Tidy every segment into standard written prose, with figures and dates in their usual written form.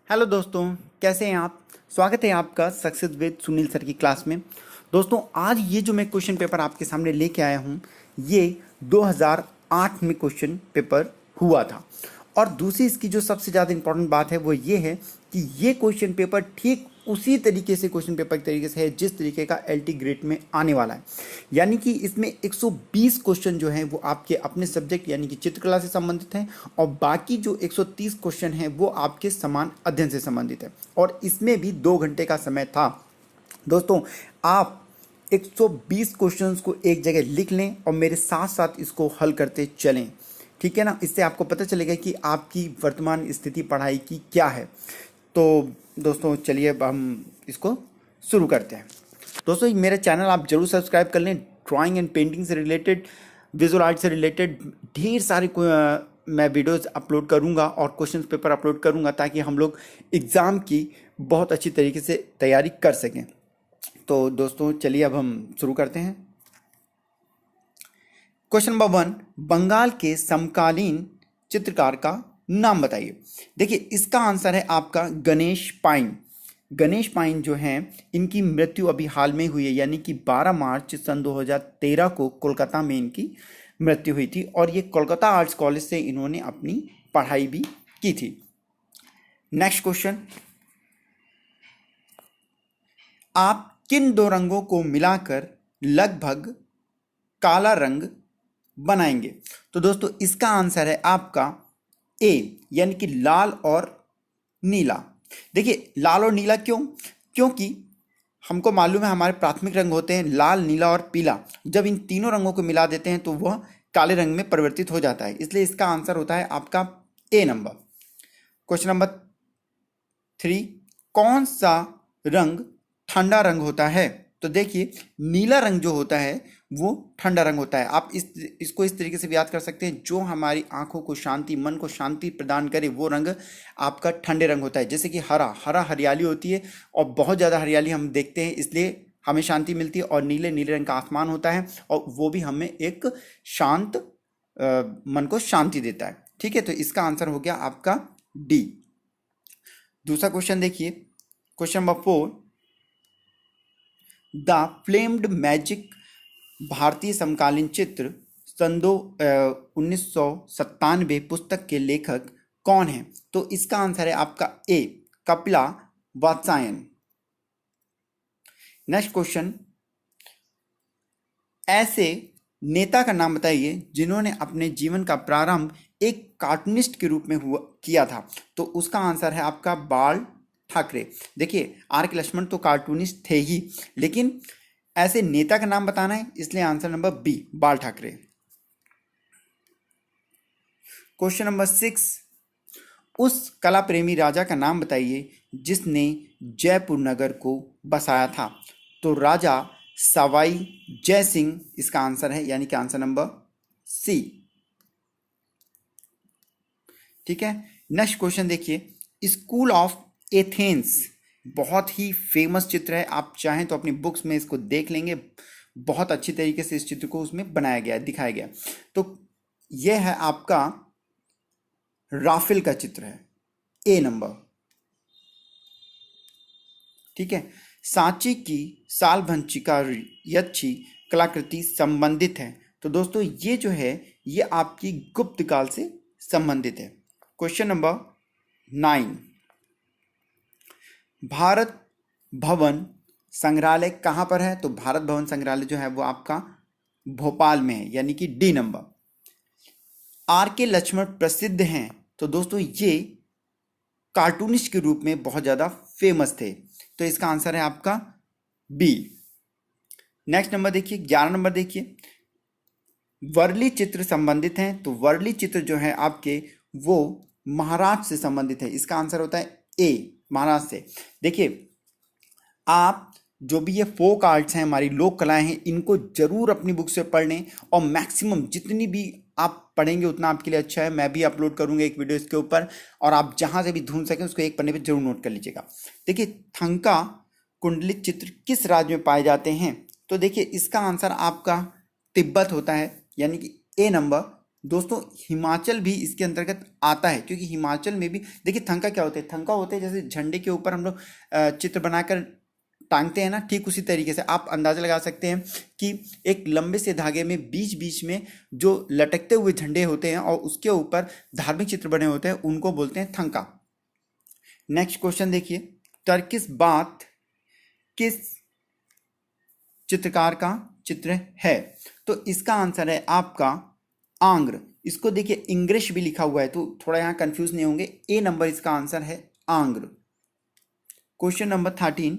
Hello दोस्तों, कैसे हैं आप। स्वागत है आपका सक्सेस विद सुनील सर की क्लास में। दोस्तों, आज ये जो मैं क्वेश्चन पेपर आपके सामने लेके आया हूँ, ये 2008 में क्वेश्चन पेपर हुआ था। और दूसरी इसकी जो सबसे ज़्यादा इंपॉर्टेंट बात है वो ये है कि ये क्वेश्चन पेपर ठीक उसी तरीके से क्वेश्चन पेपर के तरीके से है जिस तरीके का एलटी ग्रेड में आने वाला है। यानी कि इसमें 120 क्वेश्चन जो हैं वो आपके अपने सब्जेक्ट यानी कि चित्रकला से संबंधित हैं, और बाकी जो 130 क्वेश्चन हैं वो आपके समान अध्ययन से संबंधित है। और इसमें भी 2 घंटे का समय था। दोस्तों, आप 120 क्वेश्चंस को एक जगह लिख लें और मेरे साथ साथ इसको हल करते चलें, ठीक है ना। इससे आपको पता चलेगा कि आपकी वर्तमान स्थिति पढ़ाई की क्या है। तो दोस्तों, चलिए अब हम इसको शुरू करते हैं। दोस्तों, मेरा चैनल आप जरूर सब्सक्राइब कर लें। ड्राइंग एंड पेंटिंग से रिलेटेड, विजुअल आर्ट से रिलेटेड ढेर सारे मैं वीडियोस अपलोड करूंगा और क्वेश्चन पेपर अपलोड करूंगा, ताकि हम लोग एग्ज़ाम की बहुत अच्छी तरीके से तैयारी कर सकें। तो दोस्तों, चलिए अब हम शुरू करते हैं। क्वेश्चन नंबर 1, बंगाल के समकालीन चित्रकार का नाम बताइए। देखिए, इसका आंसर है आपका गणेश पाइन। गणेश पाइन जो हैं, इनकी मृत्यु अभी हाल में हुई है, यानी कि 12 मार्च सन 2013 को कोलकाता में इनकी मृत्यु हुई थी। और ये कोलकाता आर्ट्स कॉलेज से इन्होंने अपनी पढ़ाई भी की थी। नेक्स्ट क्वेश्चन, आप किन दो रंगों को मिलाकर लगभग काला रंग बनाएंगे। तो दोस्तों, इसका आंसर है आपका ए, यानी कि लाल और नीला। देखिए, लाल और नीला क्यों? क्योंकि हमको मालूम है हमारे प्राथमिक रंग होते हैं लाल, नीला और पीला। जब इन तीनों रंगों को मिला देते हैं तो वह काले रंग में परिवर्तित हो जाता है, इसलिए इसका आंसर होता है आपका ए नंबर। क्वेश्चन नंबर 3, कौन सा रंग ठंडा रंग होता है। तो देखिए, नीला रंग जो होता है वो ठंडा रंग होता है। आप इसको इस तरीके से भी याद कर सकते हैं, जो हमारी आंखों को शांति, मन को शांति प्रदान करे वो रंग आपका ठंडे रंग होता है। जैसे कि हरा हरा हरियाली होती है, और बहुत ज़्यादा हरियाली हम देखते हैं इसलिए हमें शांति मिलती है। और नीले नीले रंग का आसमान होता है, और वो भी हमें एक शांत मन को शांति देता है। ठीक है, तो इसका आंसर हो गया आपका डी। दूसरा क्वेश्चन देखिए, question number 4, the flamed magic भारतीय समकालीन चित्र सन 1997 पुस्तक के लेखक कौन है। तो इसका आंसर है आपका ए, कपिला वात्स्यायन। नेक्स्ट क्वेश्चन, ऐसे नेता का नाम बताइए जिन्होंने अपने जीवन का प्रारंभ एक कार्टूनिस्ट के रूप में किया था। तो उसका आंसर है आपका बाल ठाकरे। देखिए, आर के लक्ष्मण तो कार्टूनिस्ट थे ही, लेकिन ऐसे नेता का नाम बताना है, इसलिए आंसर नंबर बी, बाल ठाकरे। क्वेश्चन नंबर 6, उस कला प्रेमी राजा का नाम बताइए जिसने जयपुर नगर को बसाया था। तो राजा सवाई जय सिंह इसका आंसर है, यानी कि आंसर नंबर सी। ठीक है, नेक्स्ट क्वेश्चन देखिए, स्कूल ऑफ एथेंस बहुत ही फेमस चित्र है। आप चाहें तो अपनी बुक्स में इसको देख लेंगे, बहुत अच्छी तरीके से इस चित्र को उसमें बनाया गया है, दिखाया गया। तो यह है आपका राफेल का चित्र है, ए नंबर। ठीक है, सांची की सालभंचिका यक्षी कलाकृति संबंधित है। तो दोस्तों, ये जो है ये आपकी गुप्त काल से संबंधित है। क्वेश्चन नंबर 9, भारत भवन संग्रहालय कहाँ पर है। तो भारत भवन संग्रहालय जो है वो आपका भोपाल में है, यानी कि डी नंबर। आर के लक्ष्मण प्रसिद्ध हैं। तो दोस्तों, ये कार्टूनिस्ट के रूप में बहुत ज़्यादा फेमस थे, तो इसका आंसर है आपका बी। नेक्स्ट नंबर देखिए, 11 नंबर देखिए, वर्ली चित्र संबंधित हैं। तो वर्ली चित्र जो है आपके वो महाराष्ट्र से संबंधित है, इसका आंसर होता है ए, महाराष्ट्र से। देखिए, आप जो भी ये फोक आर्ट्स हैं, हमारी लोक कलाएं हैं, इनको जरूर अपनी बुक से पढ़ लें, और मैक्सिमम जितनी भी आप पढ़ेंगे उतना आपके लिए अच्छा है। मैं भी अपलोड करूंगा एक वीडियो इसके ऊपर, और आप जहां से भी ढूंढ सकें उसको एक पन्ने पे जरूर नोट कर लीजिएगा। देखिए, थंका कुंडलित चित्र किस राज्य में पाए जाते हैं। तो देखिए, इसका आंसर आपका तिब्बत होता है, यानी कि ए नंबर, दोस्तों हिमाचल भी इसके अंतर्गत आता है, क्योंकि हिमाचल में भी देखिए थंका क्या होते हैं, थंका होते हैं जैसे झंडे के ऊपर हम लोग चित्र बनाकर टांगते हैं ना, ठीक उसी तरीके से आप अंदाजा लगा सकते हैं कि एक लंबे से धागे में बीच बीच में जो लटकते हुए झंडे होते हैं और उसके ऊपर धार्मिक चित्र बने होते हैं, उनको बोलते हैं थंका। नेक्स्ट क्वेश्चन देखिए, टर्किश बाथ किस चित्रकार का चित्र है? तो इसका आंसर है आपका आंग्र। इसको देखिए इंग्लिश भी लिखा हुआ है तो थोड़ा यहाँ कंफ्यूज नहीं होंगे, ए नंबर इसका आंसर है आंग्र। क्वेश्चन नंबर 13,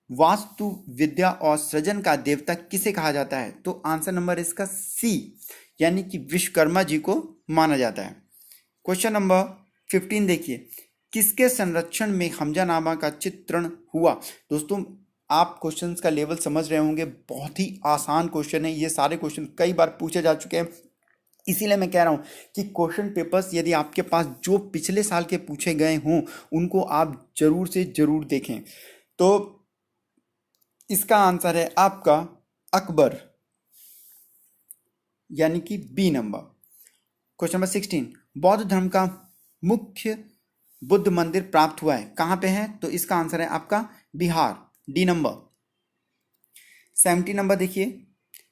वास्तु विद्या और सृजन का देवता किसे कहा जाता है? तो आंसर नंबर इसका सी, यानी कि विश्वकर्मा जी को माना जाता है। क्वेश्चन नंबर 15 देखिए, किसके संरक्षण में हमजानामा का चित्रण हुआ? दोस्तों आप क्वेश्चंस का लेवल समझ रहे होंगे, बहुत ही आसान क्वेश्चन है, ये सारे क्वेश्चन कई बार पूछे जा चुके हैं, इसीलिए मैं कह रहा हूँ कि क्वेश्चन पेपर्स यदि आपके पास जो पिछले साल के पूछे गए हों उनको आप जरूर से जरूर देखें। तो इसका आंसर है आपका अकबर, यानी कि बी नंबर। क्वेश्चन नंबर 16, बौद्ध धर्म का मुख्य बुद्ध मंदिर प्राप्त हुआ है, कहाँ पे है? तो इसका आंसर है आपका बिहार, डी नंबर। 17 नंबर देखिए,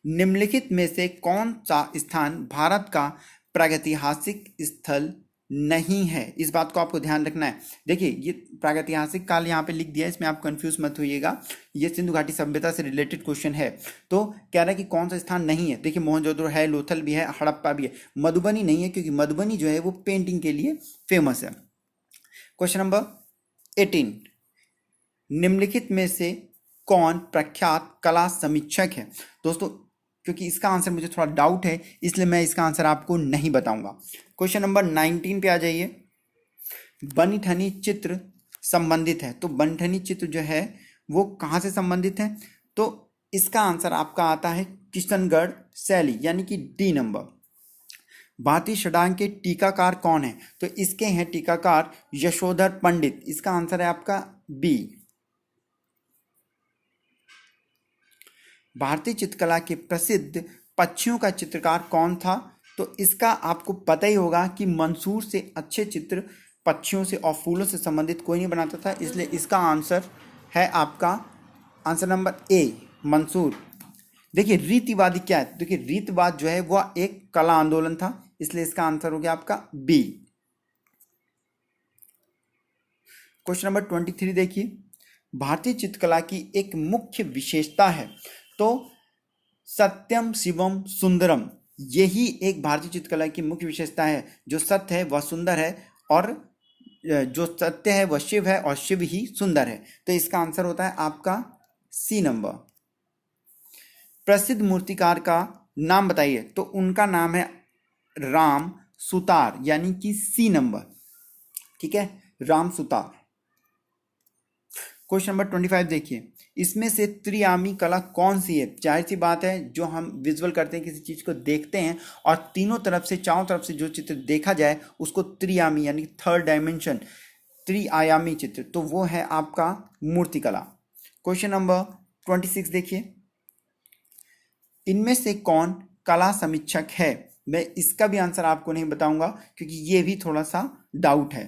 निम्नलिखित में से कौन सा स्थान भारत का प्रागैतिहासिक स्थल नहीं है? इस बात को आपको ध्यान रखना है। देखिए ये प्रागैतिहासिक काल यहाँ पे लिख दिया है, इसमें आप कंफ्यूज मत होइएगा, ये सिंधु घाटी सभ्यता से रिलेटेड क्वेश्चन है। तो कह रहा है कि कौन सा स्थान नहीं है। देखिए मोहनजोदड़ो है, लोथल भी है, हड़प्पा भी है, मधुबनी नहीं है, क्योंकि मधुबनी जो है वो पेंटिंग के लिए फेमस है। क्वेश्चन नंबर 18, निम्नलिखित में से कौन प्रख्यात कला समीक्षक है? दोस्तों क्योंकि इसका आंसर मुझे थोड़ा डाउट है, इसलिए मैं इसका आंसर आपको नहीं बताऊंगा। क्वेश्चन नंबर 19 पे आ जाइए, बनीठनी चित्र संबंधित है, तो बनीठनी चित्र जो है वो कहाँ से संबंधित है? तो इसका आंसर आपका आता है किशनगढ़ शैली, यानी कि डी नंबर। भारतीय षडांग के टीकाकार कौन है? तो इसके हैं टीकाकार यशोधर पंडित, इसका आंसर है आपका बी। भारतीय चित्रकला के प्रसिद्ध पक्षियों का चित्रकार कौन था? तो इसका आपको पता ही होगा कि मंसूर से अच्छे चित्र पक्षियों से और फूलों से संबंधित कोई नहीं बनाता था, इसलिए इसका आंसर है आपका आंसर नंबर ए, मंसूर। देखिए रीतिवादी क्या है? देखिए रीतिवाद जो है वह एक कला आंदोलन था, इसलिए इसका आंसर हो गया आपका बी। क्वेश्चन नंबर 23 देखिए, भारतीय चित्रकला की एक मुख्य विशेषता है, तो सत्यम शिवम सुंदरम, यही एक भारतीय चित्रकला की मुख्य विशेषता है। जो सत्य है वह सुंदर है, और जो सत्य है वह शिव है, और शिव ही सुंदर है। तो इसका आंसर होता है आपका सी नंबर। प्रसिद्ध मूर्तिकार का नाम बताइए? तो उनका नाम है राम सुतार, यानी कि सी नंबर, ठीक है, राम सुतार। क्वेश्चन नंबर 25 देखिए, इसमें से त्रियामी कला कौन सी है? जाहिर सी बात है, जो हम विजुअल करते हैं, किसी चीज को देखते हैं और तीनों तरफ से, चारों तरफ से जो चित्र देखा जाए उसको त्रियामी, यानी थर्ड डायमेंशन, त्रिआयामी चित्र, तो वो है आपका मूर्तिकला। क्वेश्चन नंबर 26 देखिए, इनमें से कौन कला समीक्षक है? मैं इसका भी आंसर आपको नहीं बताऊंगा, क्योंकि ये भी थोड़ा सा डाउट है।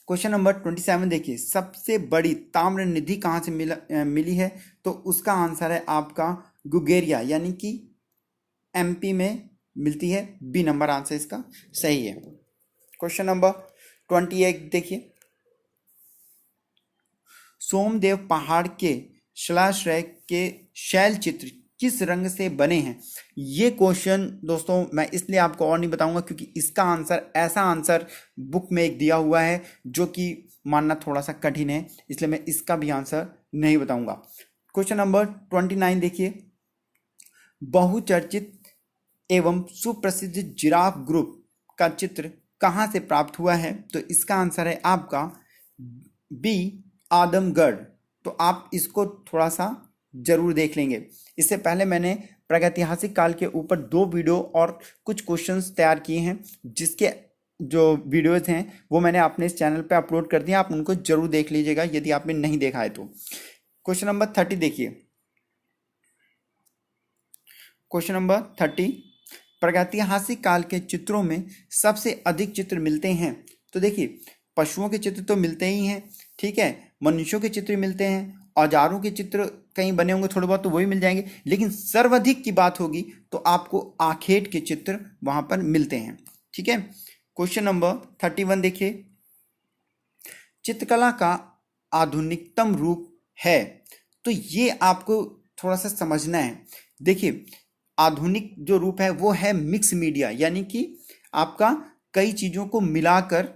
क्वेश्चन नंबर 27 देखिए, सबसे बड़ी ताम्र निधि कहाँ से मिली है? तो उसका आंसर है आपका गुगेरिया, यानी कि एमपी में मिलती है, बी नंबर आंसर इसका सही है। क्वेश्चन नंबर 28 देखिए, सोमदेव पहाड़ के शिलाश्रय के शैल चित्र किस रंग से बने हैं? ये क्वेश्चन दोस्तों मैं इसलिए आपको और नहीं बताऊंगा क्योंकि इसका आंसर, ऐसा आंसर बुक में एक दिया हुआ है जो कि मानना थोड़ा सा कठिन है, इसलिए मैं इसका भी आंसर नहीं बताऊंगा। क्वेश्चन नंबर 29 देखिए, बहुचर्चित एवं सुप्रसिद्ध जिराफ ग्रुप का चित्र कहाँ से प्राप्त हुआ है? तो इसका आंसर है आपका बी, आदमगढ़। तो आप इसको थोड़ा सा जरूर देख लेंगे। इससे पहले मैंने प्रागैतिहासिक काल के ऊपर 2 वीडियो और कुछ क्वेश्चंस तैयार किए हैं, जिसके जो वीडियोज हैं वो मैंने अपने इस चैनल पे अपलोड कर दिए, आप उनको जरूर देख लीजिएगा यदि आपने नहीं देखा है तो। क्वेश्चन नंबर 30 देखिए, क्वेश्चन नंबर 30, प्रागैतिहासिक काल के चित्रों में सबसे अधिक चित्र मिलते हैं? तो देखिए, पशुओं के चित्र तो मिलते ही हैं, ठीक है, मनुष्यों के चित्र मिलते हैं, औजारों के चित्र कहीं बने होंगे थोड़े बहुत तो वो भी मिल जाएंगे, लेकिन सर्वाधिक की बात होगी तो आपको आखेट के चित्र वहां पर मिलते हैं। ठीक है, क्वेश्चन नंबर 31 देखिए, चित्रकला का आधुनिकतम रूप है? तो ये आपको थोड़ा सा समझना है। देखिए, आधुनिक जो रूप है वो है मिक्स मीडिया, यानी कि आपका कई चीज़ों को मिलाकर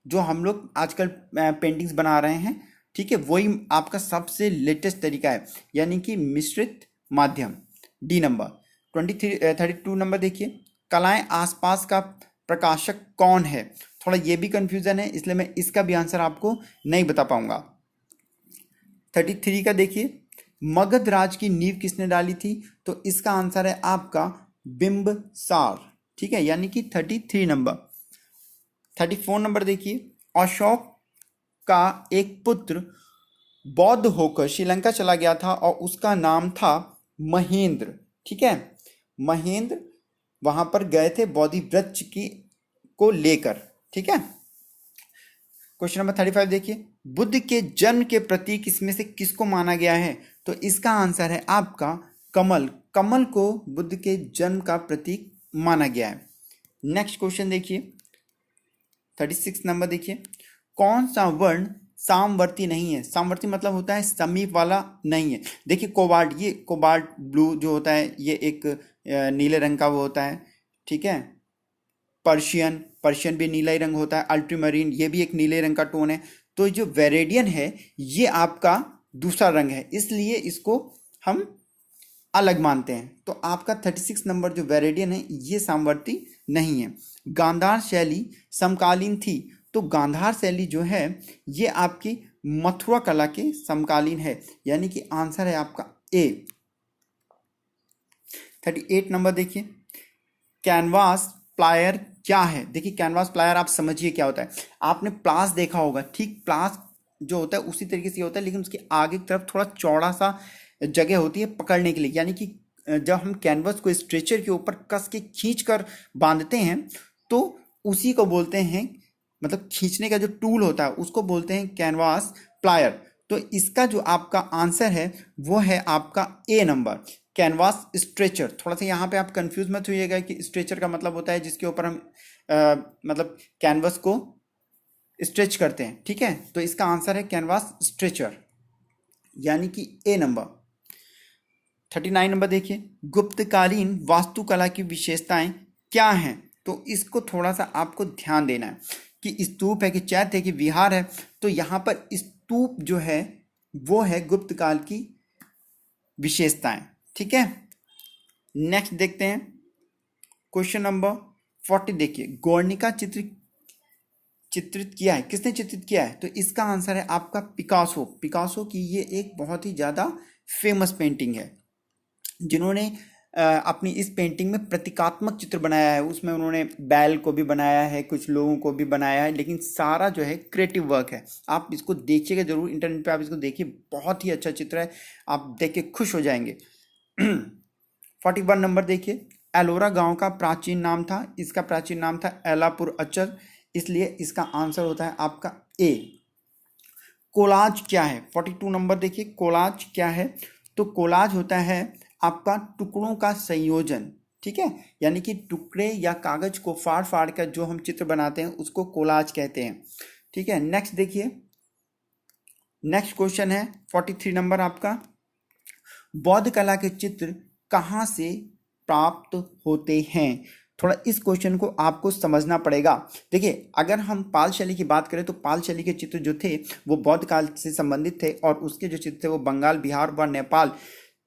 जो हम लोग आजकल पेंटिंग्स बना रहे हैं, ठीक है, वही आपका सबसे लेटेस्ट तरीका है, यानी कि मिश्रित माध्यम। D number. 32 नंबर देखिए, कलाएं आसपास का प्रकाशक कौन है? थोड़ा ये भी कंफ्यूजन है, इसलिए मैं इसका भी आंसर आपको नहीं बता पाऊंगा। 33 का देखिए, मगध राज की नींव किसने डाली थी? तो इसका आंसर है आपका बिंबसार। ठीक है, यानी कि 33 नंबर। 34 नंबर देखिए, अशोक का एक पुत्र बौद्ध होकर श्रीलंका चला गया था और उसका नाम था महेंद्र। ठीक है, महेंद्र वहां पर गए थे बोधि वृक्ष की को लेकर। ठीक है, क्वेश्चन नंबर 35 देखिए, बुद्ध के जन्म के प्रतीक इसमें से किसको माना गया है? तो इसका आंसर है आपका कमल। कमल को बुद्ध के जन्म का प्रतीक माना गया है। नेक्स्ट क्वेश्चन देखिए, 36 नंबर देखिए, कौन सा वर्ण सामवर्ती नहीं है? सामवर्ती मतलब होता है समीप वाला नहीं है। देखिए, कोबाल्ट, ये कोबाल्ट ब्लू जो होता है ये एक नीले रंग का वो होता है। ठीक है, पर्शियन, पर्शियन भी नीला ही रंग होता है। अल्ट्रीमरीन, ये भी एक नीले रंग का टोन है। तो जो वेरेडियन है ये आपका दूसरा रंग है, इसलिए इसको हम अलग मानते हैं। तो आपका 36 नंबर जो वेरेडियन है ये सामवर्ती नहीं है। गांधार शैली समकालीन थी? तो गांधार शैली जो है ये आपकी मथुरा कला के समकालीन है, यानी कि आंसर है आपका ए। 38 नंबर देखिए, कैनवास प्लायर क्या है? देखिए, कैनवास प्लायर आप समझिए क्या होता है। आपने प्लास देखा होगा, ठीक प्लास जो होता है उसी तरीके से होता है, लेकिन उसके आगे की तरफ थोड़ा चौड़ा सा जगह होती है पकड़ने के लिए, यानी कि जब हम कैनवस को स्ट्रेचर के ऊपर कस के खींच कर बांधते हैं तो उसी को बोलते हैं, मतलब खींचने का जो टूल होता है उसको बोलते हैं कैनवास प्लायर। तो इसका जो आपका आंसर है वो है आपका ए नंबर, कैनवास स्ट्रेचर। थोड़ा सा यहाँ पे आप कंफ्यूज मत होइएगा कि स्ट्रेचर का मतलब होता है जिसके ऊपर हम मतलब कैनवस को स्ट्रेच करते हैं। ठीक है, तो इसका आंसर है कैनवास स्ट्रेचर, यानी कि ए नंबर। 39 नंबर देखिए, गुप्तकालीन वास्तुकला की विशेषताएं क्या हैं? तो इसको थोड़ा सा आपको ध्यान देना है कि स्तूप है कि चैत्य है कि विहार है। तो यहाँ पर स्तूप जो है वो है गुप्त काल की विशेषताएं। ठीक है, नेक्स्ट देखते हैं क्वेश्चन नंबर 40 देखिए, गोर्निका चित्रित किया है, किसने चित्रित किया है? तो इसका आंसर है आपका पिकासो। पिकासो की ये एक बहुत ही ज़्यादा फेमस पेंटिंग है, जिन्होंने अपनी इस पेंटिंग में प्रतीकात्मक चित्र बनाया है। उसमें उन्होंने बैल को भी बनाया है, कुछ लोगों को भी बनाया है, लेकिन सारा जो है क्रिएटिव वर्क है। आप इसको देखिएगा जरूर, इंटरनेट पे आप इसको देखिए, बहुत ही अच्छा चित्र है, आप देख के खुश हो जाएंगे। 41 नंबर देखिए, एलोरा गांव का प्राचीन नाम था, इसका प्राचीन नाम था एलापुर अचर, इसलिए इसका आंसर होता है आपका ए। कोलाज क्या है? 42 नंबर देखिए, कोलाज क्या है? तो कोलाज होता है आपका टुकड़ों का संयोजन। ठीक है, यानी कि टुकड़े या कागज को फाड़ फाड़ कर जो हम चित्र बनाते हैं उसको कोलाज कहते हैं। ठीक है, नेक्स्ट देखिए, नेक्स्ट क्वेश्चन है 43 नंबर आपका, बौद्ध कला के चित्र कहाँ से प्राप्त होते हैं? थोड़ा इस क्वेश्चन को आपको समझना पड़ेगा। देखिए, अगर हम पाल शैली की बात करें तो पाल शैली के चित्र जो थे वो बौद्ध काल से संबंधित थे, और उसके जो चित्र थे वो बंगाल, बिहार व नेपाल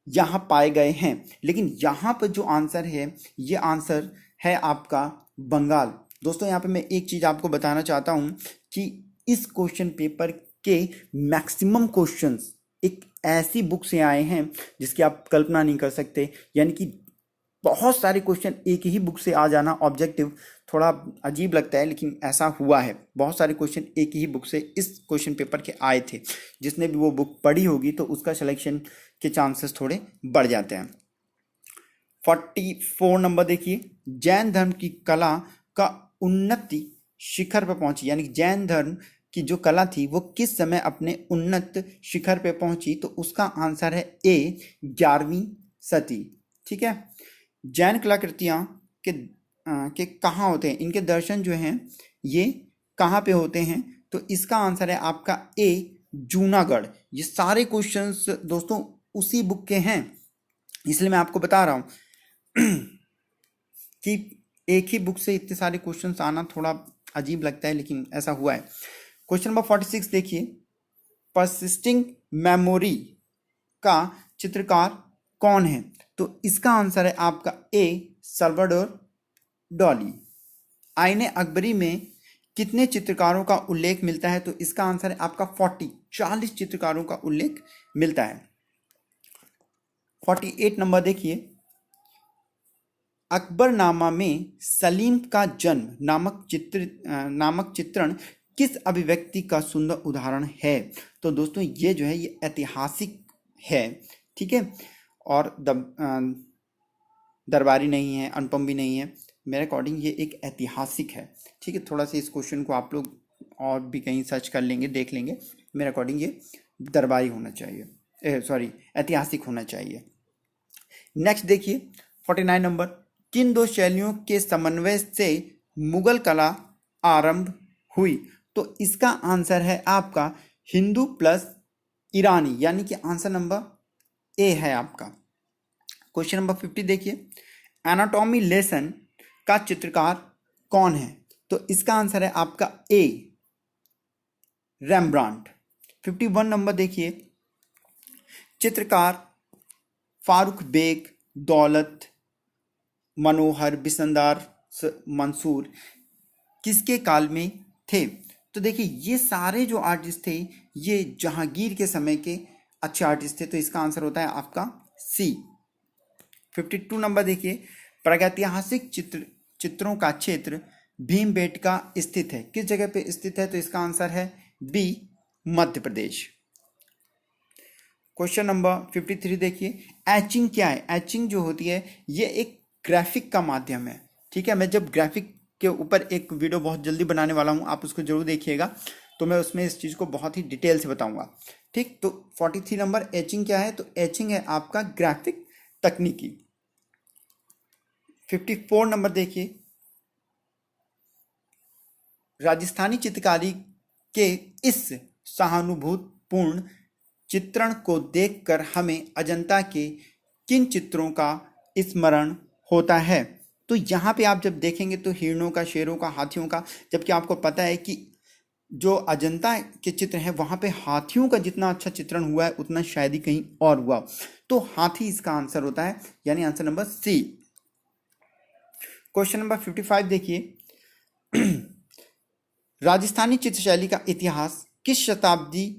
यहाँ पाए गए हैं। लेकिन यहाँ पर जो आंसर है ये आंसर है आपका बंगाल। दोस्तों, यहाँ पे मैं एक चीज़ आपको बताना चाहता हूँ कि इस क्वेश्चन पेपर के मैक्सिमम क्वेश्चंस एक ऐसी बुक से आए हैं जिसकी आप कल्पना नहीं कर सकते, यानी कि बहुत सारे क्वेश्चन एक ही बुक से आ जाना ऑब्जेक्टिव थोड़ा अजीब लगता है, लेकिन ऐसा हुआ है। बहुत सारे क्वेश्चन एक ही बुक से इस क्वेश्चन पेपर के आए थे। जिसने भी वो बुक पढ़ी होगी तो उसका सिलेक्शन के चांसेस थोड़े बढ़ जाते हैं। 44 नंबर देखिए, जैन धर्म की कला का उन्नति शिखर पर पहुंची, यानी जैन धर्म की जो कला थी वो किस समय अपने उन्नत शिखर पे पहुंची, तो उसका आंसर है ए 11वीं सदी। ठीक है। जैन कलाकृतियां के कहाँ होते हैं, इनके दर्शन जो हैं ये कहाँ पे होते हैं, तो इसका आंसर है आपका ए जूनागढ़। ये सारे क्वेश्चंस दोस्तों उसी बुक के हैं, इसलिए मैं आपको बता रहा हूँ कि एक ही बुक से इतने सारे क्वेश्चंस आना थोड़ा अजीब लगता है, लेकिन ऐसा हुआ है। क्वेश्चन नंबर 46 देखिए, परसिस्टिंग मेमोरी का चित्रकार कौन है, तो इसका आंसर है आपका ए सल्वाडोर डॉली। आईने अकबरी में कितने चित्रकारों का उल्लेख मिलता है, तो इसका आंसर है आपका 40 चित्रकारों का उल्लेख मिलता है। 48 नंबर देखिए, अकबरनामा में सलीम का जन्म नामक चित्रण किस अभिव्यक्ति का सुंदर उदाहरण है, तो दोस्तों ये जो है ये ऐतिहासिक है। ठीक है, और दरबारी नहीं है, अनुपम भी नहीं है, मेरे अकॉर्डिंग ये एक ऐतिहासिक है। ठीक है, थोड़ा सा इस क्वेश्चन को आप लोग और भी कहीं सर्च कर लेंगे, देख लेंगे, मेरे अकॉर्डिंग ये दरबारी होना चाहिए, सॉरी ऐतिहासिक होना चाहिए। नेक्स्ट देखिए 49 नंबर, किन दो शैलियों के समन्वय से मुगल कला आरंभ हुई, तो इसका आंसर है आपका हिंदू प्लस ईरानी, यानी कि आंसर नंबर ए है आपका। क्वेश्चन नंबर 50 देखिए, एनाटॉमी लेसन का चित्रकार कौन है, तो इसका आंसर है आपका ए रेम्ब्रांट। 51 नंबर देखिए, चित्रकार फारूक बेग, दौलत, मनोहर, बिसंदार, मंसूर किसके काल में थे, तो देखिए ये सारे जो आर्टिस्ट थे ये जहांगीर के समय के अच्छे आर्टिस्ट थे, तो इसका आंसर होता है आपका सी। 52 नंबर देखिए, प्रागैतिहासिक चित्रों का क्षेत्र भीमबेटका स्थित है, किस जगह पे स्थित है, तो इसका आंसर है B Madhya Pradesh. Question number 53 देखिए, एचिंग क्या है, एचिंग जो होती है ये एक ग्राफिक का माध्यम है। ठीक है, मैं जब ग्राफिक के ऊपर एक वीडियो बहुत जल्दी बनाने वाला हूं, आप उसको जरूर देखिएगा, तो मैं उसमें इस चीज़ को बहुत ही डिटेल से बताऊंगा। ठीक, तो 43 नंबर एचिंग क्या है, तो एचिंग है आपका ग्राफिक तकनीकी। 54 नंबर देखिए, राजस्थानी चित्रकारी के इस सहानुभूतिपूर्ण चित्रण को देखकर हमें अजंता के किन चित्रों का स्मरण होता है, तो यहाँ पे आप जब देखेंगे तो हिरणों का, शेरों का, हाथियों का, जबकि आपको पता है कि जो अजंता के चित्र हैं वहाँ पे हाथियों का जितना अच्छा चित्रण हुआ है उतना शायद ही कहीं और हुआ, तो हाथी इसका आंसर होता है, यानी answer number C. Question number 55 देखिए, राजस्थानी चित्रशैली का इतिहास किस शताब्दी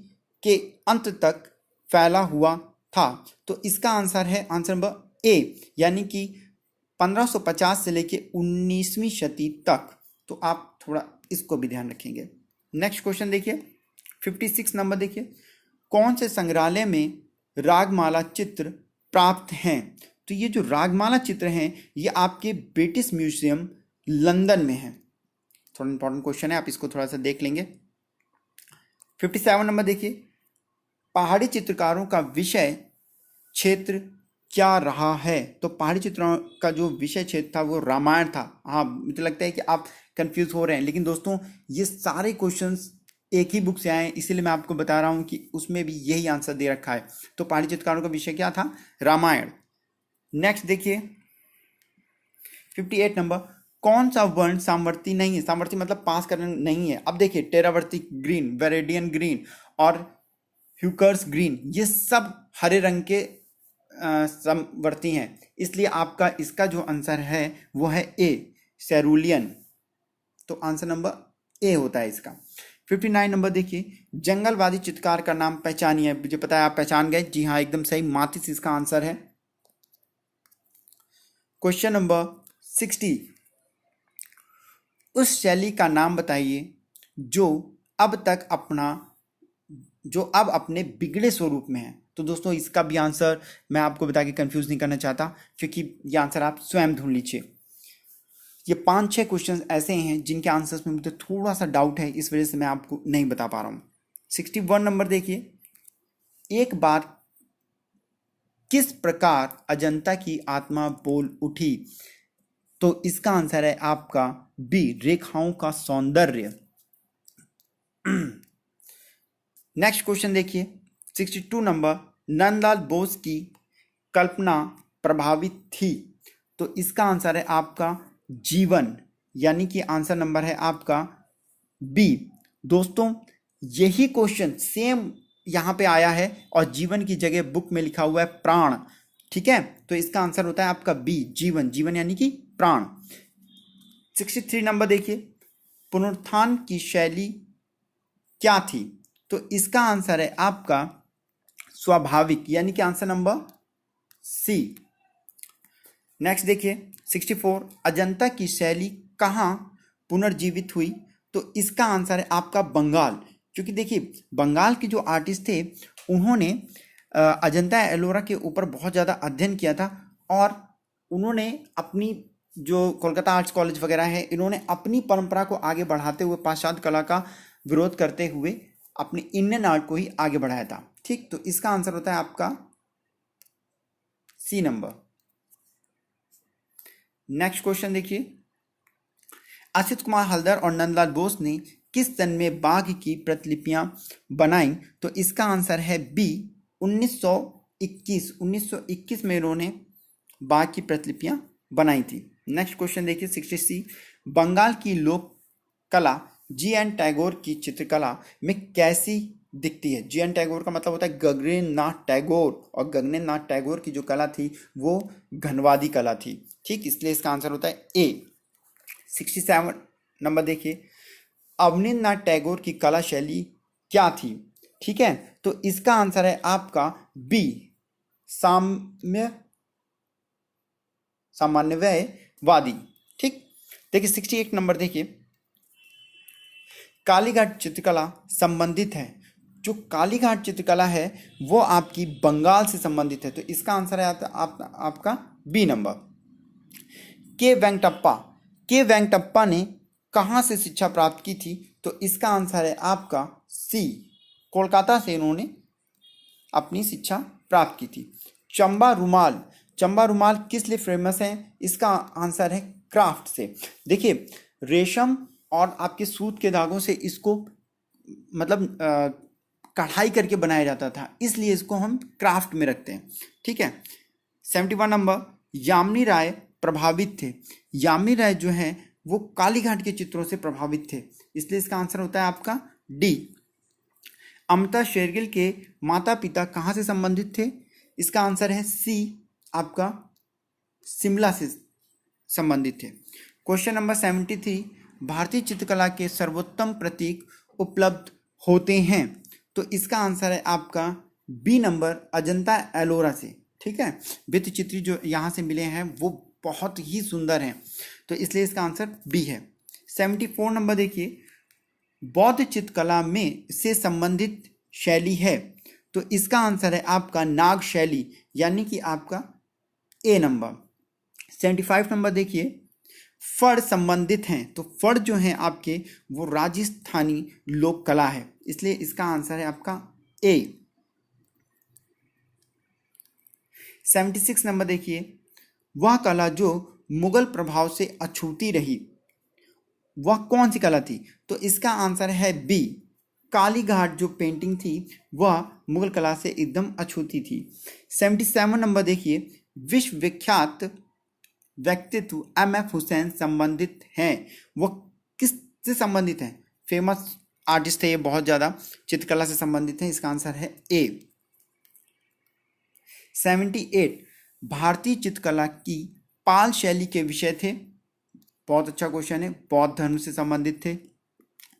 के अंत तक फैला हुआ था, तो इसका आंसर है आंसर नंबर ए, यानी कि 1550 से लेके 19वीं शती तक, तो आप थोड़ा इसको भी ध्यान रखेंगे। नेक्स्ट क्वेश्चन देखिए 56 नंबर देखिए, कौन से संग्रहालय में रागमाला चित्र प्राप्त हैं, तो ये जो रागमाला चित्र हैं ये आपके ब्रिटिश म्यूजियम लंदन में है। थोड़ा इंपॉर्टेंट क्वेश्चन है, आप इसको थोड़ा सा देख लेंगे। 57 नंबर देखिए, पहाड़ी चित्रकारों का विषय क्षेत्र क्या रहा है, तो पहाड़ी चित्रों का जो विषय क्षेत्र था वो रामायण था। हाँ, मुझे लगता है कि आप कंफ्यूज हो रहे हैं, लेकिन दोस्तों ये सारे क्वेश्चंस एक ही बुक से आए, इसीलिए मैं आपको बता रहा हूँ कि उसमें भी यही आंसर दे रखा है। तो पहाड़ी चित्रकारों का विषय क्या था, रामायण। नेक्स्ट देखिए 58 नंबर, कौन सा वर्ण सामवर्ती नहीं है, सामवर्ती मतलब पास करना नहीं है। अब देखिए टेरावर्ती ग्रीन, वेरेडियन ग्रीन और ह्यूकर्स ग्रीन, ये सब हरे रंग के समवर्ती हैं, इसलिए आपका इसका जो आंसर है वो है ए सेरुलियन, तो आंसर नंबर ए होता है इसका। 59 नंबर देखिए, जंगलवादी चित्रकार का नाम पहचानिए, मुझे पता है आप पहचान गए, जी हाँ एकदम सही, मातिस इसका आंसर है। क्वेश्चन नंबर 60, उस शैली का नाम बताइए जो अब अपने बिगड़े स्वरूप में है, तो दोस्तों इसका भी आंसर मैं आपको बता के कंफ्यूज नहीं करना चाहता, क्योंकि ये आंसर आप स्वयं ढूंढ लीजिए। ये 5-6 क्वेश्चन ऐसे हैं जिनके आंसर्स में मुझे थोड़ा सा डाउट है, इस वजह से मैं आपको नहीं बता पा रहा हूँ। 61 नंबर देखिए, एक बार किस प्रकार अजंता की आत्मा बोल उठी? तो इसका आंसर है आपका बी, रेखाओं का सौंदर्य। नेक्स्ट क्वेश्चन देखिए 62 नंबर, नंदलाल बोस की कल्पना प्रभावित थी? तो इसका आंसर है आपका जीवन, यानी कि आंसर नंबर है आपका बी। दोस्तों यही क्वेश्चन सेम यहां पे आया है और जीवन की जगह बुक में लिखा हुआ है प्राण, ठीक है, तो इसका आंसर होता है आपका बी, जीवन, जीवन यानी कि प्राण। 63 नंबर देखिए, पुनरुत्थान की शैली क्या थी? तो इसका आंसर है आपका स्वाभाविक, यानी कि आंसर नंबर सी। नेक्स्ट देखिए 64, अजंता की शैली कहाँ पुनर्जीवित हुई? तो इसका आंसर है आपका बंगाल, क्योंकि देखिए बंगाल के जो आर्टिस्ट थे उन्होंने अजंता एलोरा के ऊपर बहुत ज़्यादा अध्ययन किया था, और उन्होंने अपनी जो कोलकाता आर्ट्स कॉलेज वगैरह है, इन्होंने अपनी परंपरा को आगे बढ़ाते हुए पाश्चात्य कला का विरोध करते हुए अपने इंडियन आर्ट को ही आगे बढ़ाया था, ठीक। तो इसका आंसर होता है आपका सी नंबर। नेक्स्ट क्वेश्चन देखिए, असित कुमार हल्दर और नंदलाल बोस ने किस सन में बाघ की प्रतिलिपियां बनाई? तो इसका आंसर है बी, 1921 में इन्होंने बाघ की प्रतिलिपियां बनाई थी। नेक्स्ट क्वेश्चन देखिए 60C, बंगाल की लोक कला जी.एन. टैगोर की चित्रकला में कैसी दिखती है? जी.एन. टैगोर का मतलब होता है गगनेन्द्र नाथ टैगोर, और गगनेन्द्र नाथ टैगोर की जो कला थी वो घनवादी कला थी, ठीक, इसलिए इसका आंसर होता है ए। 67 नंबर देखिए, अवनींद्र नाथ टैगोर की कला शैली क्या थी? ठीक है, तो इसका आंसर है आपका बी, सामान्यवादी, ठीक। देखिए 68 नंबर देखिए, कालीघाट चित्रकला संबंधित है, जो कालीघाट चित्रकला है वो आपकी बंगाल से संबंधित है, तो इसका आंसर है आपका बी नंबर। के वेंकटप्पा ने कहाँ से शिक्षा प्राप्त की थी? तो इसका आंसर है आपका सी, कोलकाता से इन्होंने अपनी शिक्षा प्राप्त की थी। चंबा रुमाल किस लिए फेमस है? इसका आंसर है क्राफ्ट से। देखिए रेशम और आपके सूत के धागों से इसको मतलब कढ़ाई करके बनाया जाता था, इसलिए इसको हम क्राफ्ट में रखते हैं, ठीक है। 71 नंबर, यामिनी राय प्रभावित थे? यामिनी राय जो है वो कालीघाट के चित्रों से प्रभावित थे, इसलिए इसका आंसर होता है आपका डी। अमृता शेरगिल के माता पिता कहाँ से संबंधित थे? इसका आंसर है सी, आपका शिमला से संबंधित थे। क्वेश्चन नंबर 73, भारतीय चित्रकला के सर्वोत्तम प्रतीक उपलब्ध होते हैं? तो इसका आंसर है आपका बी नंबर, अजंता एलोरा से, ठीक है। भित्ति चित्र जो यहाँ से मिले हैं वो बहुत ही सुंदर हैं, तो इसलिए इसका आंसर बी है। 74 नंबर देखिए, बौद्ध चित्रकला में से संबंधित शैली है? तो इसका आंसर है आपका नाग शैली, यानी कि आपका ए नंबर। 75 नंबर देखिए, फड़ संबंधित हैं? तो फड़ जो हैं आपके वो राजस्थानी लोक कला है, इसलिए इसका आंसर है आपका ए। 76 नंबर देखिए, वह कला जो मुगल प्रभाव से अछूती रही, वह कौन सी कला थी? तो इसका आंसर है बी, कालीघाट जो पेंटिंग थी वह मुगल कला से एकदम अछूती थी। 77 नंबर देखिए, विश्व विख्यात व्यक्तित्व एम.एफ. हुसैन संबंधित हैं? वो किस से संबंधित हैं? फेमस आर्टिस्ट है ये, बहुत ज़्यादा चित्रकला से संबंधित हैं, इसका आंसर है ए। 78, भारतीय चित्रकला की पाल शैली के विषय थे? बहुत अच्छा क्वेश्चन है, बौद्ध धर्म से संबंधित थे।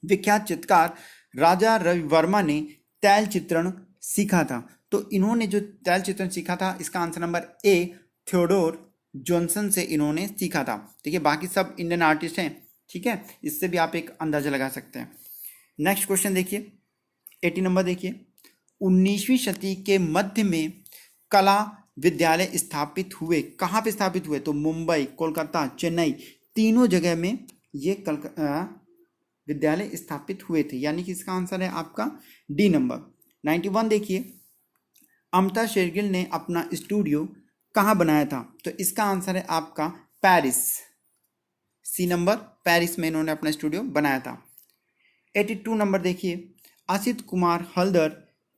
विख्यात चित्रकार राजा रवि वर्मा ने तैल चित्रण सीखा था? तो इन्होंने जो तैल चित्रण सीखा था, इसका answer number A, Theodore Johnson से इन्होंने सीखा था। देखिए बाकी सब इंडियन आर्टिस्ट हैं, ठीक है, इससे भी आप एक अंदाजा लगा सकते हैं। नेक्स्ट क्वेश्चन देखिए 80 नंबर देखिए, 19वीं शताब्दी के मध्य में कला विद्यालय स्थापित हुए। कहाँ पे स्थापित हुए? तो मुंबई, कोलकाता, चेन्नई, तीनों जगह में ये विद्यालय स्थापित हुए थे, यानी कि इसका आंसर है आपका डी नंबर। 91 देखिए, अमृता शेरगिल ने अपना स्टूडियो कहाँ बनाया था? तो इसका आंसर है आपका पेरिस, सी नंबर, पेरिस में इन्होंने अपना स्टूडियो बनाया था। 82 नंबर देखिए, असित कुमार हल्दर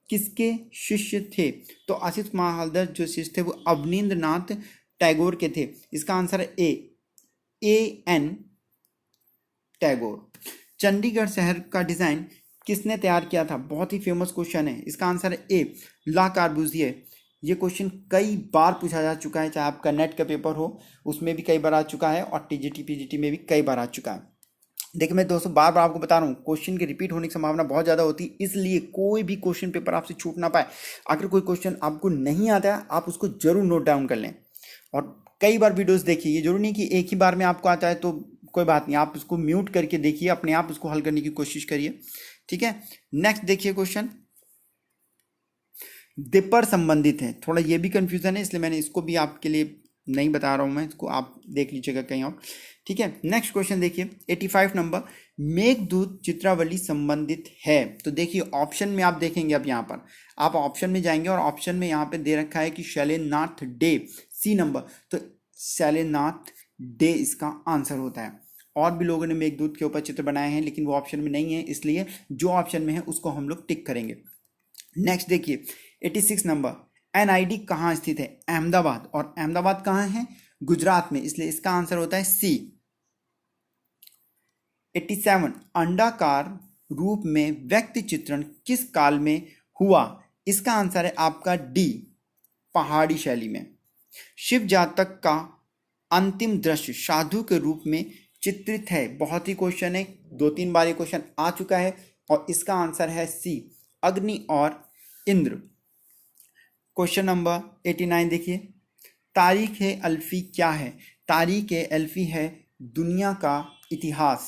किसके शिष्य थे? तो असित कुमार हल्दर जो शिष्य थे वो अवनींद्र नाथ टैगोर के थे। इसका आंसर है ए एन टैगोर। चंडीगढ़ शहर का डिजाइन किसने तैयार किया था? बहुत ही फेमस क्वेश्चन है। इसका आंसर है ए ला कार्बूजिए। ये क्वेश्चन कई बार पूछा जा चुका है, चाहे आपका नेट का पेपर हो उसमें भी कई बार आ चुका है और टीजीटी पीजीटी में भी कई बार आ चुका है। देखिए मैं दोस्तों बार बार आपको बता रहा हूँ, क्वेश्चन के रिपीट होने की संभावना बहुत ज़्यादा होती है, इसलिए कोई भी क्वेश्चन पेपर आपसे छूट ना पाए। अगर कोई क्वेश्चन आपको नहीं आता है आप उसको जरूर नोट डाउन कर लें और कई बार वीडियोस देखिए। ये जरूरी नहीं कि एक ही बार में आपको आता है तो कोई बात नहीं, आप उसको म्यूट करके देखिए, अपने आप उसको हल करने की कोशिश करिए, ठीक है। नेक्स्ट देखिए क्वेश्चन दीपर संबंधित है, थोड़ा ये भी कंफ्यूजन है इसलिए मैंने इसको भी आपके लिए नहीं बता रहा हूँ, मैं इसको आप देख लीजिएगा कहीं और, ठीक है। नेक्स्ट क्वेश्चन देखिए 85 नंबर, मेघदूत चित्रावली संबंधित है। तो देखिए ऑप्शन में आप देखेंगे, अब यहाँ पर आप ऑप्शन में जाएंगे और ऑप्शन में यहाँ पे दे रखा है कि शैलेंद्रनाथ डे, सी नंबर, तो शैलेंद्रनाथ डे इसका आंसर होता है। और भी लोगों ने मेघदूत के ऊपर चित्र बनाए हैं लेकिन वो ऑप्शन में नहीं है, इसलिए जो ऑप्शन में है उसको हम लोग टिक करेंगे। नेक्स्ट देखिए 86 नंबर, एनआईडी कहाँ स्थित है? अहमदाबाद, और अहमदाबाद कहाँ है? गुजरात में, इसलिए इसका आंसर होता है सी। 87, अंडाकार रूप में व्यक्ति चित्रण किस काल में हुआ? इसका आंसर है आपका डी, पहाड़ी शैली में। शिव जातक का अंतिम दृश्य साधु के रूप में चित्रित है। बहुत ही क्वेश्चन है, 2-3 बार ये क्वेश्चन आ चुका है और इसका आंसर है सी, अग्नि और इंद्र। क्वेश्चन नंबर 89 देखिए, तारीख ए अल्फी क्या है? तारीख ए अल्फी है दुनिया का इतिहास।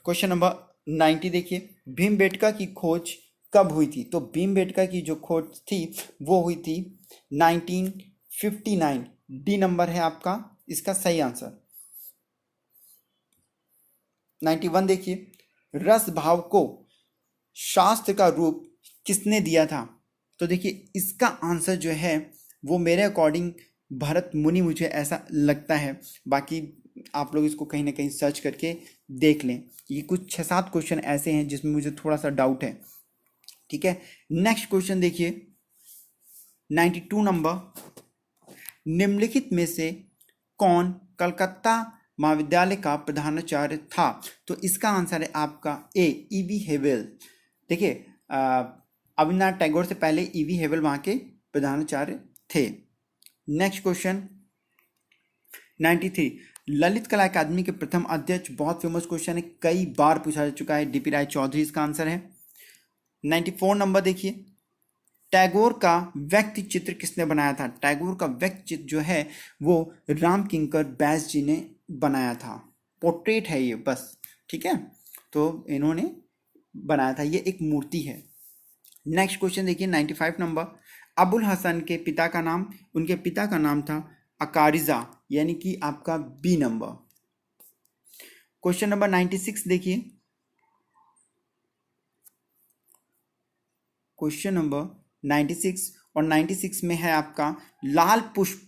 क्वेश्चन नंबर 90 देखिए, भीमबेटका की खोज कब हुई थी? तो भीमबेटका की जो खोज थी वो हुई थी 1959, डी नंबर है आपका इसका सही आंसर। 91 देखिए, रस भाव को शास्त्र का रूप किसने दिया था? तो देखिए इसका आंसर जो है वो मेरे अकॉर्डिंग भरत मुनि, मुझे ऐसा लगता है, बाकी आप लोग इसको कहीं ना कहीं सर्च करके देख लें। ये कुछ 6-7 क्वेश्चन ऐसे हैं जिसमें मुझे थोड़ा सा डाउट है, ठीक है। नेक्स्ट क्वेश्चन देखिए 92 नंबर, निम्नलिखित में से कौन कलकत्ता महाविद्यालय का प्रधानाचार्य था? तो इसका आंसर है आपका ए, ईवी हेवेल। देखिए रविन्द्रनाथ टैगोर से पहले ईवी हेवेल वहाँ के प्रधानाचार्य थे। नेक्स्ट क्वेश्चन 93, ललित कला अकादमी के प्रथम अध्यक्ष, बहुत फेमस क्वेश्चन है, कई बार पूछा जा चुका है, डीपी राय चौधरी इसका आंसर है। 94 नंबर देखिए, टैगोर का व्यक्ति चित्र किसने बनाया था? टैगोर का व्यक्ति चित्र जो है वो राम किंकर बैस जी ने बनाया था, पोर्ट्रेट है ये बस, ठीक है, तो इन्होंने बनाया था, ये एक मूर्ति है। नेक्स्ट क्वेश्चन देखिए 95 नंबर, अबुल हसन के पिता का नाम, उनके पिता का नाम था अकारिजा, यानी कि आपका बी नंबर। क्वेश्चन नंबर 96 देखिए, क्वेश्चन नंबर 96 और 96 में है आपका लाल पुष्प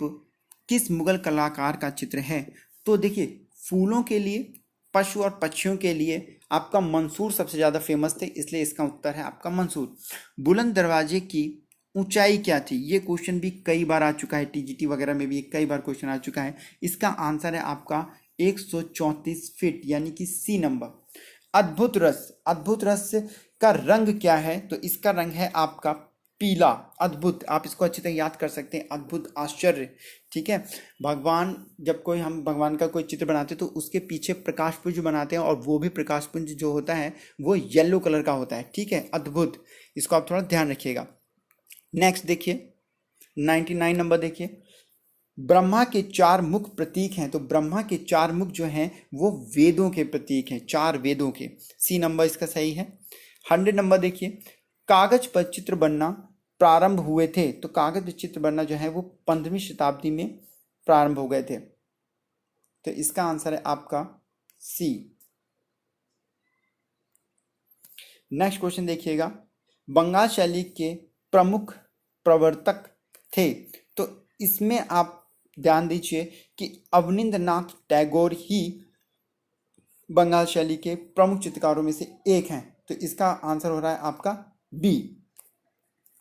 किस मुगल कलाकार का चित्र है? तो देखिए फूलों के लिए, पशु और पक्षियों के लिए आपका मंसूर सबसे ज़्यादा फेमस थे, इसलिए इसका उत्तर है आपका मंसूर। बुलंद दरवाजे की ऊंचाई क्या थी? ये क्वेश्चन भी कई बार आ चुका है, टीजीटी वगैरह में भी कई बार क्वेश्चन आ चुका है। इसका आंसर है आपका 134 फीट, यानी कि सी नंबर। अद्भुत रस, अद्भुत रस का रंग क्या है? तो इसका रंग है आपका पीला। अद्भुत, आप इसको अच्छी तरह याद कर सकते हैं, अद्भुत, आश्चर्य, ठीक है। भगवान, जब कोई हम भगवान का कोई चित्र बनाते हैं तो उसके पीछे प्रकाश पुंज बनाते हैं और वो भी प्रकाश पुंज जो होता है वो येलो कलर का होता है, ठीक है, अद्भुत, इसको आप थोड़ा ध्यान रखिएगा। नेक्स्ट देखिए 99 नंबर देखिए, ब्रह्मा के 4 मुख प्रतीक हैं, तो ब्रह्मा के 4 मुख जो हैं वो वेदों के प्रतीक हैं, 4 वेदों के, सी नंबर इसका सही है। 100 नंबर देखिए, कागज पर चित्र बनना प्रारंभ हुए थे? तो कागज पर चित्र बनना जो है वो 15वीं शताब्दी में प्रारंभ हो गए थे। तो इसका आंसर है आपका सी। नेक्स्ट क्वेश्चन देखिएगा, बंगाल शैली के प्रमुख प्रवर्तक थे? तो इसमें आप ध्यान दीजिए कि अवनींद्रनाथ टैगोर ही बंगाल शैली के प्रमुख चित्रकारों में से एक हैं। तो इसका आंसर हो रहा है आपका बी।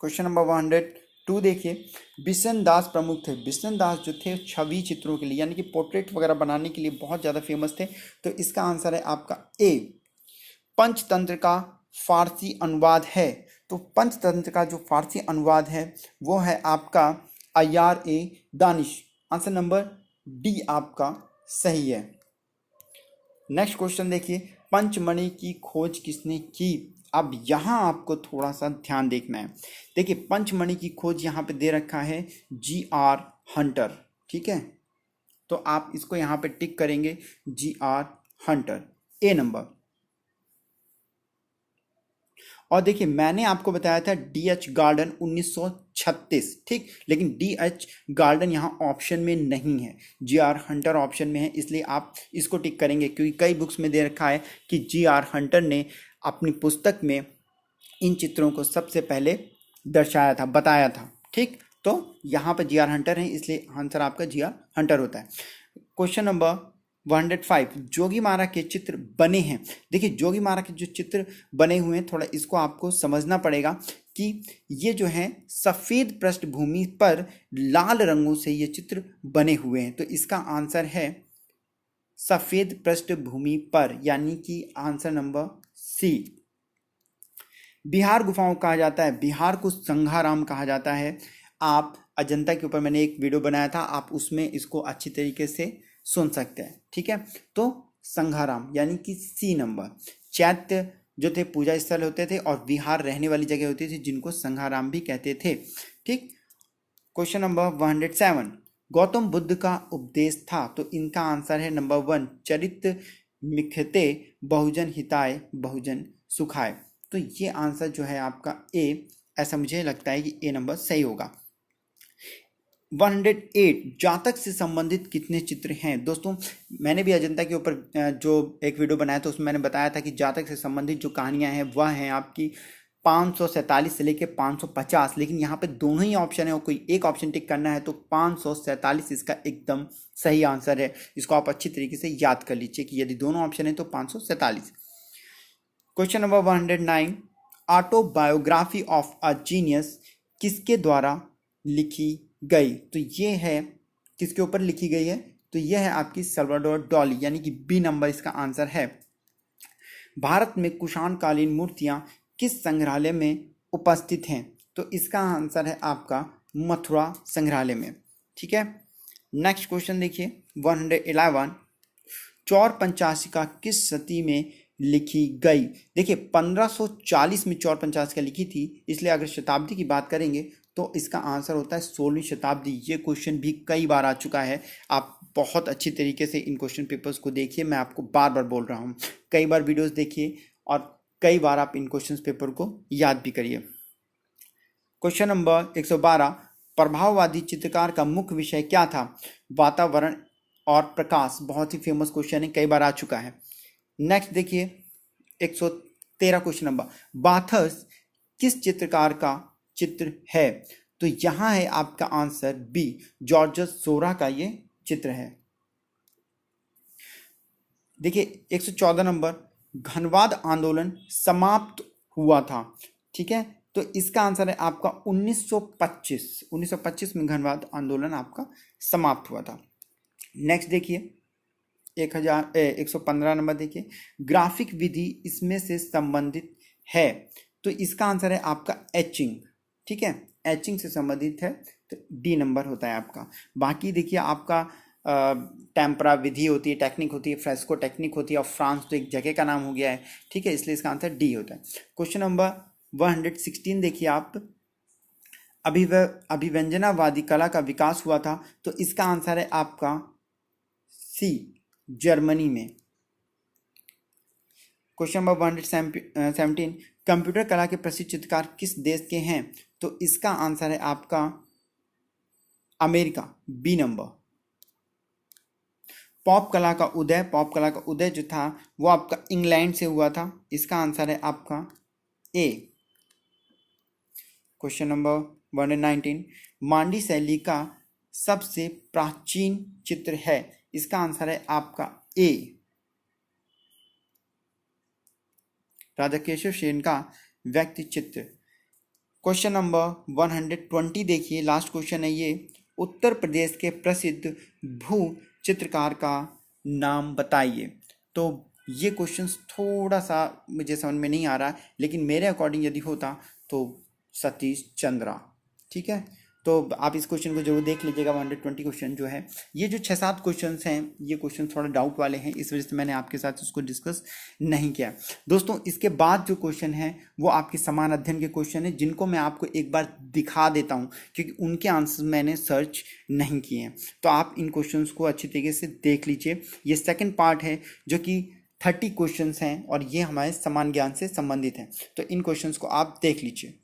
क्वेश्चन नंबर 102 देखिए, बिशन दास प्रमुख थे? बिशन दास जो थे छवि चित्रों के लिए यानी कि पोर्ट्रेट वगैरह बनाने के लिए बहुत ज़्यादा फेमस थे। तो इसका आंसर है आपका ए। पंचतंत्र का फारसी अनुवाद है? तो पंचतंत्र का जो फारसी अनुवाद है वो है आपका IRA Danish. Answer number D आपका सही है। नेक्स्ट क्वेश्चन देखिए, पंचमणि की खोज किसने की? अब यहाँ आपको थोड़ा सा ध्यान देखना है। देखिए पंचमणि की खोज यहाँ पे दे रखा है GR हंटर, ठीक है, तो आप इसको यहाँ पे टिक करेंगे GR हंटर, ए नंबर। और देखिए मैंने आपको बताया था DH गार्डन 1936, ठीक, लेकिन DH गार्डन यहाँ ऑप्शन में नहीं है, GR हंटर ऑप्शन में है, इसलिए आप इसको टिक करेंगे क्योंकि कई बुक्स में दे रखा है कि GR हंटर ने अपनी पुस्तक में इन चित्रों को सबसे पहले दर्शाया था, बताया था, ठीक। तो यहाँ पर GR हंटर है इसलिए आंसर आपका GR हंटर होता है। क्वेश्चन नंबर 105, जोगी मारा के चित्र बने हैं? देखिए जोगी मारा के जो चित्र बने हुए हैं थोड़ा इसको आपको समझना पड़ेगा कि ये जो है सफ़ेद पृष्ठभूमि पर लाल रंगों से ये चित्र बने हुए हैं। तो इसका आंसर है सफ़ेद पृष्ठभूमि पर, यानी कि आंसर नंबर सी। बिहार गुफाओं कहा जाता है? बिहार को संघाराम कहा जाता है। आप अजंता के ऊपर मैंने एक वीडियो बनाया था, आप उसमें इसको अच्छी तरीके से सुन सकते हैं, ठीक है। तो संघाराम यानी कि सी नंबर। चैत्य जो थे पूजा स्थल होते थे और विहार रहने वाली जगह होती थी जिनको संघाराम भी कहते थे, ठीक। क्वेश्चन नंबर 107, गौतम बुद्ध का उपदेश था? तो इनका आंसर है नंबर 1, चरित मिखते बहुजन हिताय बहुजन सुखाय। तो ये आंसर जो है आपका ए, ऐसा मुझे लगता है कि ए नंबर सही होगा। 108, जातक से संबंधित कितने चित्र हैं? दोस्तों मैंने भी अजंता के ऊपर जो एक वीडियो बनाया था उसमें मैंने बताया था कि जातक से संबंधित जो कहानियां हैं वह हैं आपकी 547 से लेके 550, लेकिन यहाँ पे दोनों ही ऑप्शन है और कोई एक ऑप्शन टिक करना है तो 547 इसका एकदम सही आंसर है। इसको आप अच्छी तरीके से याद कर लीजिए कि यदि दोनों ऑप्शन है तो 547। Question number 109, autobiography of a genius किसके द्वारा लिखी गई? तो ये है किसके ऊपर लिखी गई है? तो यह है आपकी सल्वाडोर डॉली, यानी कि बी नंबर इसका आंसर है। भारत में कुषाण कालीन मूर्तियां किस संग्रहालय में उपस्थित हैं? तो इसका आंसर है आपका मथुरा संग्रहालय में, ठीक है। नेक्स्ट क्वेश्चन देखिए 111, चौर पंचाशिका किस सदी में लिखी गई? देखिए 1540 में चौर पंचाशिका लिखी थी, इसलिए अगर शताब्दी की बात करेंगे तो इसका आंसर होता है 16वीं शताब्दी। ये क्वेश्चन भी कई बार आ चुका है, आप बहुत अच्छी तरीके से इन क्वेश्चन पेपर्स को देखिए, मैं आपको बार बार बोल रहा हूँ, कई बार वीडियोस देखिए और कई बार आप इन क्वेश्चन पेपर को याद भी करिए। क्वेश्चन नंबर 112, प्रभाववादी चित्रकार का मुख्य विषय क्या था? वातावरण और प्रकाश। बहुत ही फेमस क्वेश्चन है, कई बार आ चुका है। नेक्स्ट देखिए 113 क्वेश्चन नंबर, बाथर्स किस चित्रकार का चित्र है? तो यहां है आपका आंसर बी, जॉर्ज सोरा का ये चित्र है। देखिए 114 नंबर, घनवाद आंदोलन समाप्त हुआ था, ठीक है, तो इसका आंसर है आपका 1925 में घनवाद आंदोलन आपका समाप्त हुआ था। नेक्स्ट देखिए 115 नंबर देखिए, ग्राफिक विधि इसमें से संबंधित है? तो इसका आंसर है आपका एचिंग, ठीक है, एचिंग से संबंधित है, तो डी नंबर होता है आपका। बाकी देखिए आपका टेम्परा विधि होती है, टेक्निक होती है, फ्रेस्को टेक्निक होती है, और फ्रांस तो एक जगह का नाम हो गया है, ठीक है, इसलिए इसका आंसर डी होता है। क्वेश्चन नंबर 116 देखिए आप, अभिव्यंजनावादी कला का विकास हुआ था? तो इसका आंसर है आपका सी, जर्मनी में। क्वेश्चन नंबर 117, कंप्यूटर कला के प्रसिद्ध चित्रकार किस देश के हैं? तो इसका आंसर है आपका अमेरिका, बी नंबर। पॉप कला का उदय जो था वो आपका इंग्लैंड से हुआ था। इसका आंसर है आपका ए। क्वेश्चन नंबर 119, मांडी शैली का सबसे प्राचीन चित्र है। इसका आंसर है आपका ए। राजा केशव सेन का व्यक्ति चित्र। क्वेश्चन नंबर 120 देखिए, लास्ट क्वेश्चन है ये। उत्तर प्रदेश के प्रसिद्ध भू चित्रकार का नाम बताइए। तो ये क्वेश्चन थोड़ा सा मुझे समझ में नहीं आ रहा है, लेकिन मेरे अकॉर्डिंग यदि होता तो सतीश चंद्रा। ठीक है, तो आप इस क्वेश्चन को जरूर देख लीजिएगा। 120 क्वेश्चन जो है, ये जो 6-7 क्वेश्चन हैं, ये क्वेश्चन थोड़ा डाउट वाले हैं, इस वजह से मैंने आपके साथ उसको डिस्कस नहीं किया। दोस्तों, इसके बाद जो क्वेश्चन है वो आपके समान अध्ययन के क्वेश्चन है, जिनको मैं आपको एक बार दिखा देता हूँ, क्योंकि उनके आंसर मैंने सर्च नहीं किए हैं। तो आप इन क्वेश्चन को अच्छी तरीके से देख लीजिए। ये सेकेंड पार्ट है जो कि 30 क्वेश्चन हैं और ये हमारे समान ज्ञान से संबंधित हैं। तो इन क्वेश्चन को आप देख लीजिए।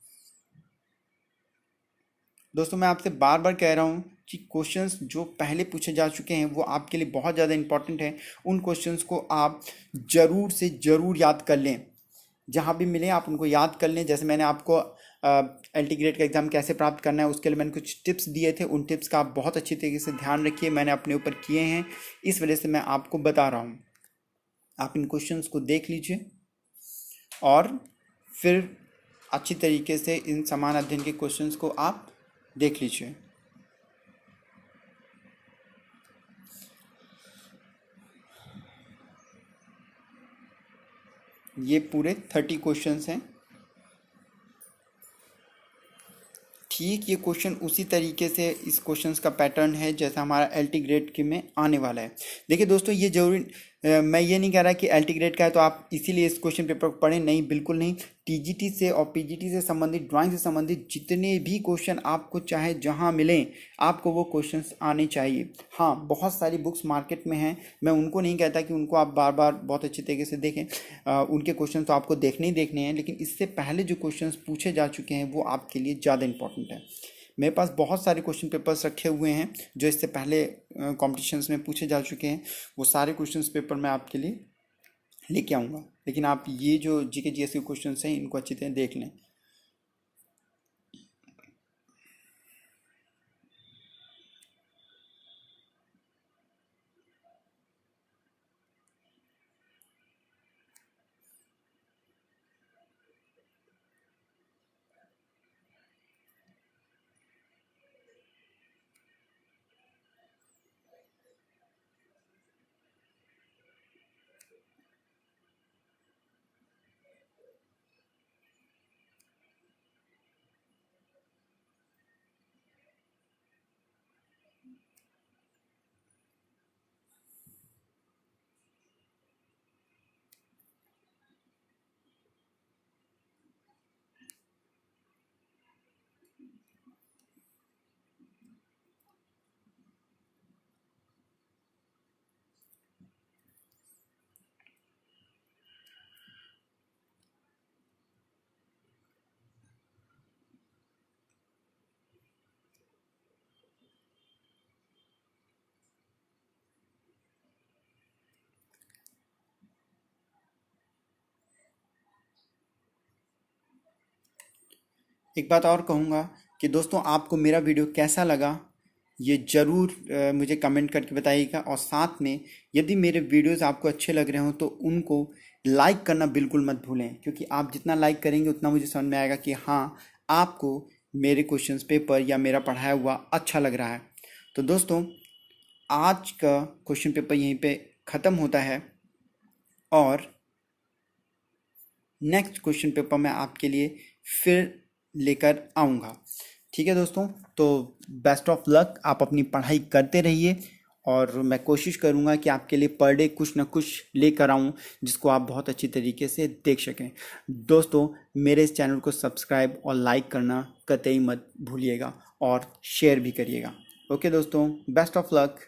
दोस्तों, मैं आपसे बार बार कह रहा हूँ कि क्वेश्चंस जो पहले पूछे जा चुके हैं वो आपके लिए बहुत ज़्यादा इंपॉर्टेंट है। उन क्वेश्चंस को आप ज़रूर से ज़रूर याद कर लें, जहाँ भी मिले आप उनको याद कर लें। जैसे मैंने आपको LT ग्रेड का एग्ज़ाम कैसे प्राप्त करना है उसके लिए मैंने कुछ टिप्स दिए थे, उन टिप्स का आप बहुत अच्छी तरीके से ध्यान रखिए। मैंने अपने ऊपर किए हैं, इस वजह से मैं आपको बता रहा हूँ। आप इन क्वेश्चंस को देख लीजिए और फिर अच्छी तरीके से इन समान अध्ययन के क्वेश्चंस को आप देख लीजिए। ये पूरे 30 क्वेश्चंस हैं। ठीक, ये क्वेश्चन उसी तरीके से इस क्वेश्चंस का पैटर्न है जैसा हमारा LT ग्रेड के में आने वाला है। देखिए दोस्तों, ये जरूरी मैं ये नहीं कह रहा कि LT ग्रेड का है तो आप इसीलिए इस क्वेश्चन पेपर को पढ़ें, नहीं, बिल्कुल नहीं। TGT से और PGT से संबंधित, ड्राइंग से संबंधित जितने भी क्वेश्चन आपको चाहे जहाँ मिलें, आपको वो क्वेश्चंस आने चाहिए। हाँ, बहुत सारी बुक्स मार्केट में हैं, मैं उनको नहीं कहता कि उनको आप बार बार बहुत अच्छी तरीके से देखें, उनके क्वेश्चन तो आपको देखने ही देखने हैं, लेकिन इससे पहले जो क्वेश्चन पूछे जा चुके हैं वो आपके लिए ज़्यादा इंपॉर्टेंट है। मेरे पास बहुत सारे क्वेश्चन पेपर्स रखे हुए हैं जो इससे पहले कॉम्पिटिशन्स में पूछे जा चुके हैं। वो सारे क्वेश्चन पेपर मैं आपके लिए लेके आऊँगा, लेकिन आप ये जो GK GS के क्वेश्चन हैं इनको अच्छी तरह देख लें। एक बात और कहूँगा कि दोस्तों, आपको मेरा वीडियो कैसा लगा ये ज़रूर मुझे कमेंट करके बताइएगा। और साथ में यदि मेरे वीडियोस आपको अच्छे लग रहे हो तो उनको लाइक करना बिल्कुल मत भूलें, क्योंकि आप जितना लाइक करेंगे उतना मुझे समझ में आएगा कि हाँ, आपको मेरे क्वेश्चंस पेपर या मेरा पढ़ाया हुआ अच्छा लग रहा है। तो दोस्तों, आज का क्वेश्चन पेपर यहीं पे ख़त्म होता है और नेक्स्ट क्वेश्चन पेपर मैं आपके लिए फिर लेकर आऊँगा। ठीक है दोस्तों, तो बेस्ट ऑफ लक। आप अपनी पढ़ाई करते रहिए और मैं कोशिश करूँगा कि आपके लिए पर डे कुछ ना कुछ लेकर आऊँ जिसको आप बहुत अच्छी तरीके से देख सकें। दोस्तों, मेरे इस चैनल को सब्सक्राइब और लाइक करना कतई मत भूलिएगा और शेयर भी करिएगा। ओके दोस्तों, बेस्ट ऑफ लक।